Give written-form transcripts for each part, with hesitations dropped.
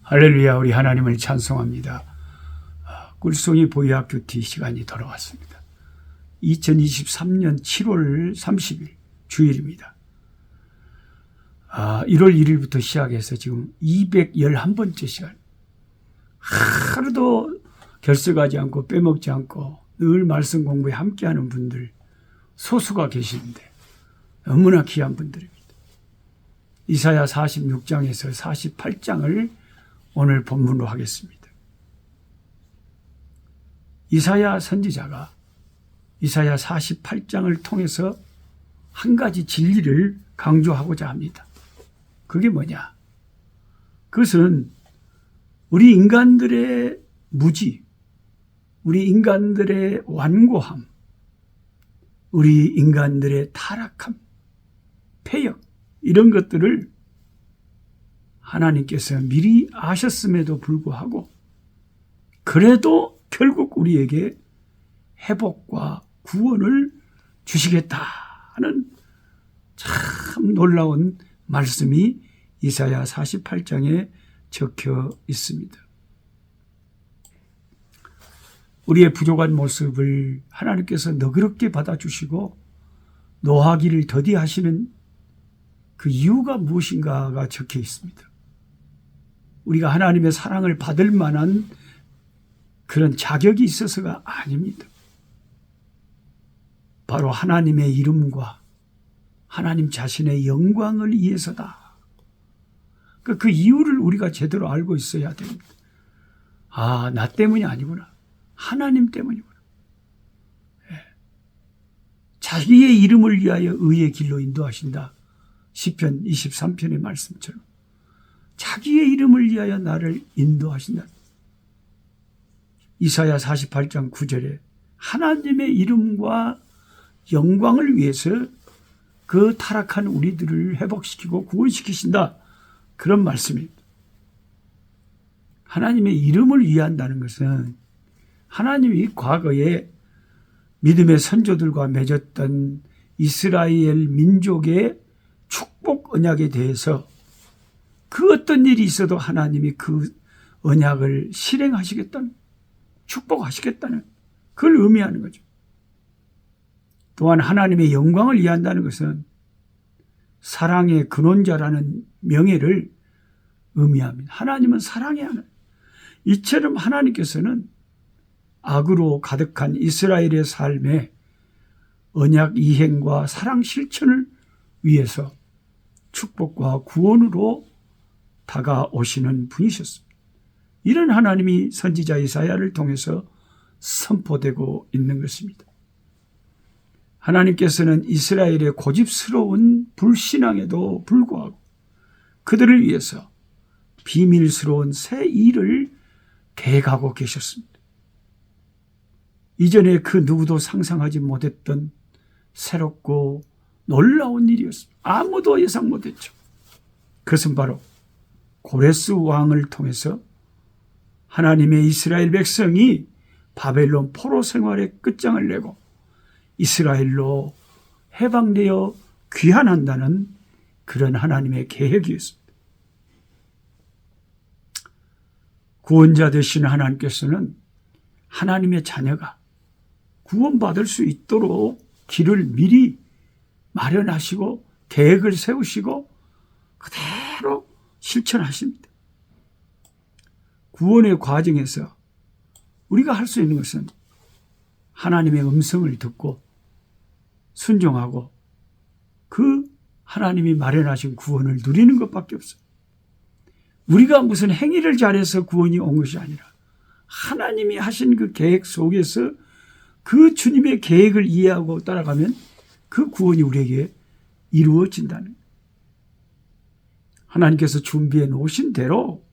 할렐루야, 우리 하나님을 찬송합니다. 꿀송이 보이학 큐티 시간이 돌아왔습니다. 2023년 7월 30일 주일입니다. 1월 1일부터 시작해서 지금 211번째 시간. 하루도 결석하지 않고 빼먹지 않고 늘 말씀 공부에 함께하는 분들 소수가 계시는데 너무나 귀한 분들입니다. 이사야 46장에서 48장을 오늘 본문으로 하겠습니다. 이사야 선지자가 이사야 48장을 통해서 한 가지 진리를 강조하고자 합니다. 그게 뭐냐? 그것은 우리 인간들의 무지, 우리 인간들의 완고함, 우리 인간들의 타락함, 패역, 이런 것들을 하나님께서 미리 아셨음에도 불구하고 그래도 결국 우리에게 회복과 구원을 주시겠다는 참 놀라운 말씀이 이사야 48장에 적혀 있습니다. 우리의 부족한 모습을 하나님께서 너그럽게 받아주시고 노하기를 더디하시는 그 이유가 무엇인가가 적혀 있습니다. 우리가 하나님의 사랑을 받을 만한 그런 자격이 있어서가 아닙니다. 바로 하나님의 이름과 하나님 자신의 영광을 위해서다. 그 이유를 우리가 제대로 알고 있어야 됩니다. 나 때문이 아니구나. 하나님 때문이구나. 자기의 이름을 위하여 의의 길로 인도하신다. 시편 23편의 말씀처럼 자기의 이름을 위하여 나를 인도하신다. 이사야 48장 9절에 하나님의 이름과 영광을 위해서 그 타락한 우리들을 회복시키고 구원시키신다. 그런 말씀입니다. 하나님의 이름을 위한다는 것은 하나님이 과거에 믿음의 선조들과 맺었던 이스라엘 민족의 축복 언약에 대해서 그 어떤 일이 있어도 하나님이 그 언약을 실행하시겠다는, 축복하시겠다는 그걸 의미하는 거죠. 또한 하나님의 영광을 위한다는 것은 사랑의 근원자라는 명예를 의미합니다. 하나님은 사랑의 하나님. 이처럼 하나님께서는 악으로 가득한 이스라엘의 삶에 언약 이행과 사랑 실천을 위해서 축복과 구원으로 다가오시는 분이셨습니다. 이런 하나님이 선지자 이사야를 통해서 선포되고 있는 것입니다. 하나님께서는 이스라엘의 고집스러운 불신앙에도 불구하고 그들을 위해서 비밀스러운 새 일을 계획하고 계셨습니다. 이전에 그 누구도 상상하지 못했던 새롭고 놀라운 일이었습니다. 아무도 예상 못했죠. 그것은 바로 고레스 왕을 통해서 하나님의 이스라엘 백성이 바벨론 포로 생활의 끝장을 내고 이스라엘로 해방되어 귀환한다는 그런 하나님의 계획이었습니다. 구원자 되신 하나님께서는 하나님의 자녀가 구원받을 수 있도록 길을 미리 마련하시고 계획을 세우시고 그대로 실천하십니다. 구원의 과정에서 우리가 할 수 있는 것은 하나님의 음성을 듣고 순종하고 그 하나님이 마련하신 구원을 누리는 것밖에 없어요. 우리가 무슨 행위를 잘해서 구원이 온 것이 아니라 하나님이 하신 그 계획 속에서 그 주님의 계획을 이해하고 따라가면 그 구원이 우리에게 이루어진다는 거예요. 하나님께서 준비해 놓으신 대로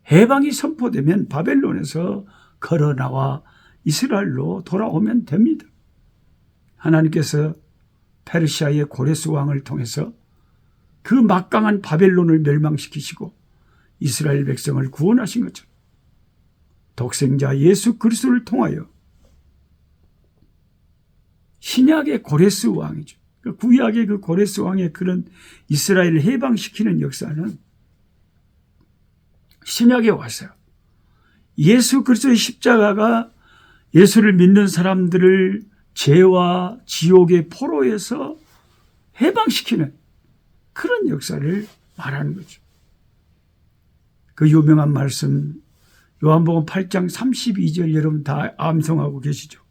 해방이 선포되면 바벨론에서 걸어 나와 이스라엘로 돌아오면 됩니다. 하나님께서 페르시아의 고레스 왕을 통해서 그 막강한 바벨론을 멸망시키시고 이스라엘 백성을 구원하신 것처럼 독생자 예수 그리스도를 통하여 신약의 고레스 왕이죠. 구약의 그 고레스 왕의 그런 이스라엘을 해방시키는 역사는 신약에 와서 예수 그리스도의 십자가가 예수를 믿는 사람들을 죄와 지옥의 포로에서 해방시키는 그런 역사를 말하는 거죠. 그 유명한 말씀 요한복음 8장 32절 여러분 다 암송하고 계시죠.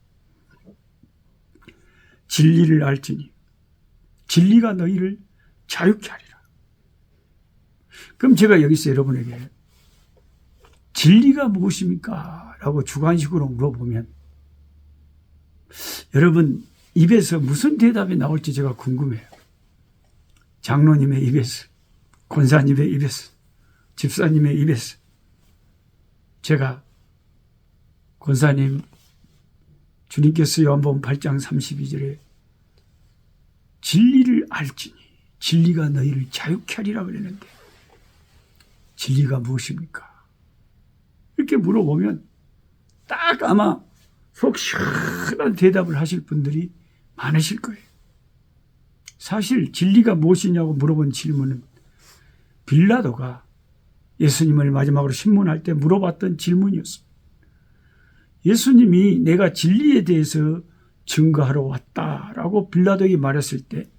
진리를 알지니 진리가 너희를 자유케 하리라. 그럼 제가 여기서 여러분에게 진리가 무엇입니까? 라고 주관식으로 물어보면 여러분 입에서 무슨 대답이 나올지 제가 궁금해요. 장로님의 입에서, 권사님의 입에서, 집사님의 입에서 제가 권사님 주님께서 요한복음 8장 32절에 진리를 알지니 진리가 너희를 자유케 하리라 그랬는데 진리가 무엇입니까? 이렇게 물어보면 딱 아마 속 시원한 대답을 하실 분들이 많으실 거예요. 사실 진리가 무엇이냐고 물어본 질문은 빌라도가 예수님을 마지막으로 신문할 때 물어봤던 질문이었습니다. 예수님이 내가 진리에 대해서 증거하러 왔다라고 빌라도에게 말했을 때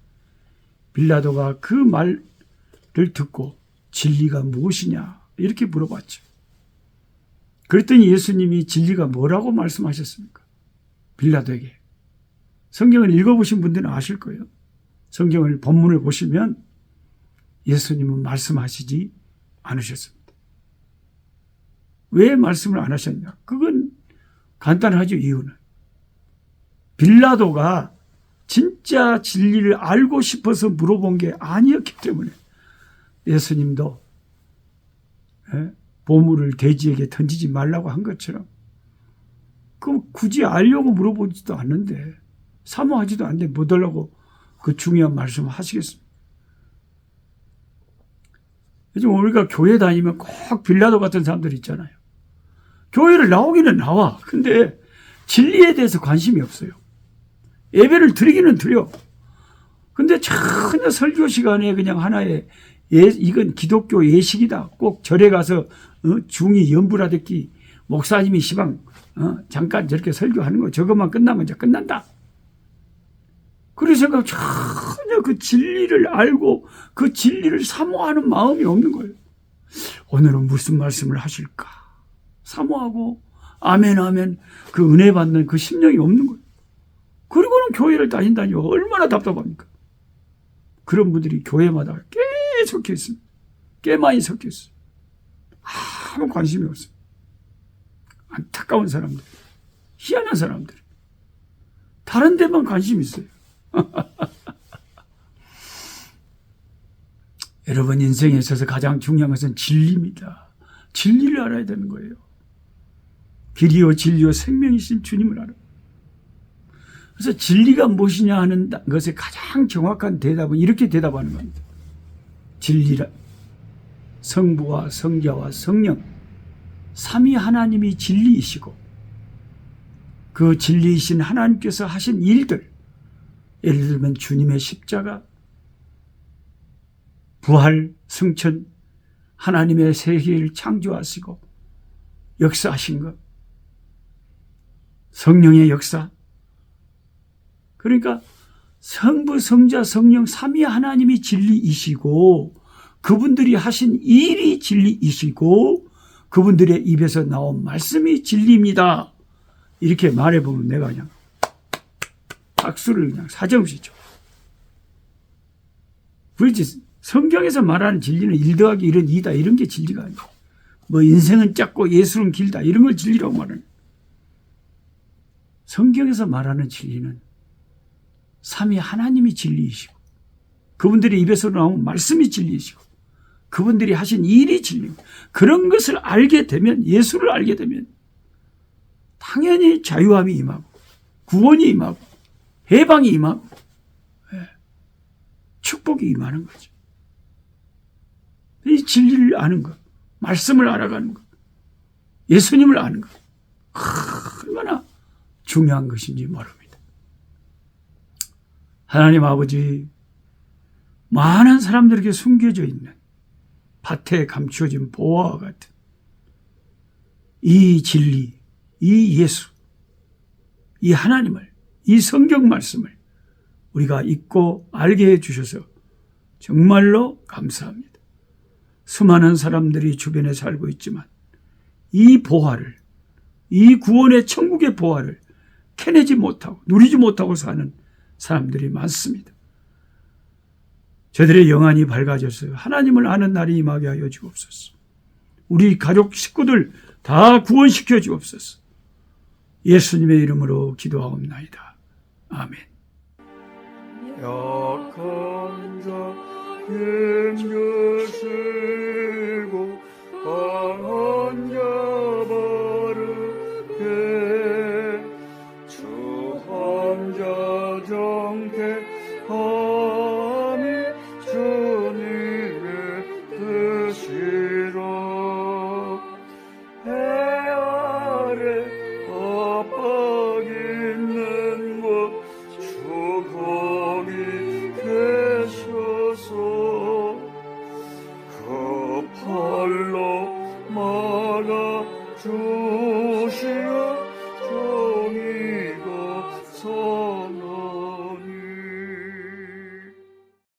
빌라도가 그 말을 듣고 진리가 무엇이냐 이렇게 물어봤죠. 그랬더니 예수님이 진리가 뭐라고 말씀하셨습니까? 빌라도에게. 성경을 읽어보신 분들은 아실 거예요. 성경을 본문을 보시면 예수님은 말씀하시지 않으셨습니다. 왜 말씀을 안 하셨냐? 그건 간단하죠. 이유는 빌라도가 진짜 진리를 알고 싶어서 물어본 게 아니었기 때문에 예수님도 보물을 돼지에게 던지지 말라고 한 것처럼 그럼 굳이 알려고 물어보지도 않는데 사모하지도 않는데 뭐 달라고 그 중요한 말씀을 하시겠습니까? 요즘 우리가 교회 다니면 꼭 빌라도 같은 사람들 있잖아요. 교회를 나오기는 나와. 근데 진리에 대해서 관심이 없어요. 예배를 드리기는 드려. 근데 전혀 설교 시간에 그냥 하나의 이건 기독교 예식이다. 꼭 절에 가서 중이 연불하듯이 목사님이 시방 잠깐 저렇게 설교하는 거 저것만 끝나면 이제 끝난다. 그래서 전혀 그 진리를 알고 그 진리를 사모하는 마음이 없는 거예요. 오늘은 무슨 말씀을 하실까? 사모하고 아멘 아멘 그 은혜 받는 그 심령이 없는 거예요. 그리고는 교회를 다닌다니 얼마나 답답합니까? 그런 분들이 교회마다 꽤 섞여 있습니다. 꽤 많이 섞여 있어요. 아무 관심이 없어요. 안타까운 사람들, 희한한 사람들. 다른 데만 관심이 있어요. 여러분 인생에 있어서 가장 중요한 것은 진리입니다. 진리를 알아야 되는 거예요. 길이요 진리요 생명이신 주님을 알아요. 그래서 진리가 무엇이냐 하는 것에 가장 정확한 대답은 이렇게 대답하는 겁니다. 진리라 성부와 성자와 성령 삼위 하나님이 진리이시고 그 진리이신 하나님께서 하신 일들 예를 들면 주님의 십자가 부활 승천 하나님의 세계를 창조하시고 역사하신 것 성령의 역사 그러니까 성부, 성자, 성령 삼위 하나님이 진리이시고 그분들이 하신 일이 진리이시고 그분들의 입에서 나온 말씀이 진리입니다. 이렇게 말해보면 내가 그냥 박수를 그냥 사정없이 쳐. 그렇지 성경에서 말하는 진리는 1 더하기 1은 2다 이런 게 진리가 아니야. 뭐 인생은 짧고 예술은 길다 이런 걸 진리라고 말하는 성경에서 말하는 진리는 삼위 하나님이 진리이시고 그분들의 입에서 나온 말씀이 진리이시고 그분들이 하신 일이 진리고 그런 것을 알게 되면 예수를 알게 되면 당연히 자유함이 임하고 구원이 임하고 해방이 임하고 축복이 임하는 거죠. 이 진리를 아는 것 말씀을 알아가는 것 예수님을 아는 것 얼마나 중요한 것인지 모릅니다. 하나님 아버지 많은 사람들에게 숨겨져 있는 밭에 감추어진 보화와 같은 이 진리, 이 예수, 이 하나님을, 이 성경 말씀을 우리가 잊고 알게 해주셔서 정말로 감사합니다. 수많은 사람들이 주변에 살고 있지만 이 보화를, 이 구원의 천국의 보화를 캐내지 못하고 누리지 못하고 사는 사람들이 많습니다. 저들의 영안이 밝아져서 하나님을 아는 날이 임하게 하여 주옵소서. 우리 가족 식구들 다 구원시켜 주옵소서. 예수님의 이름으로 기도하옵나이다. 아멘. 약한 자 힘겨세고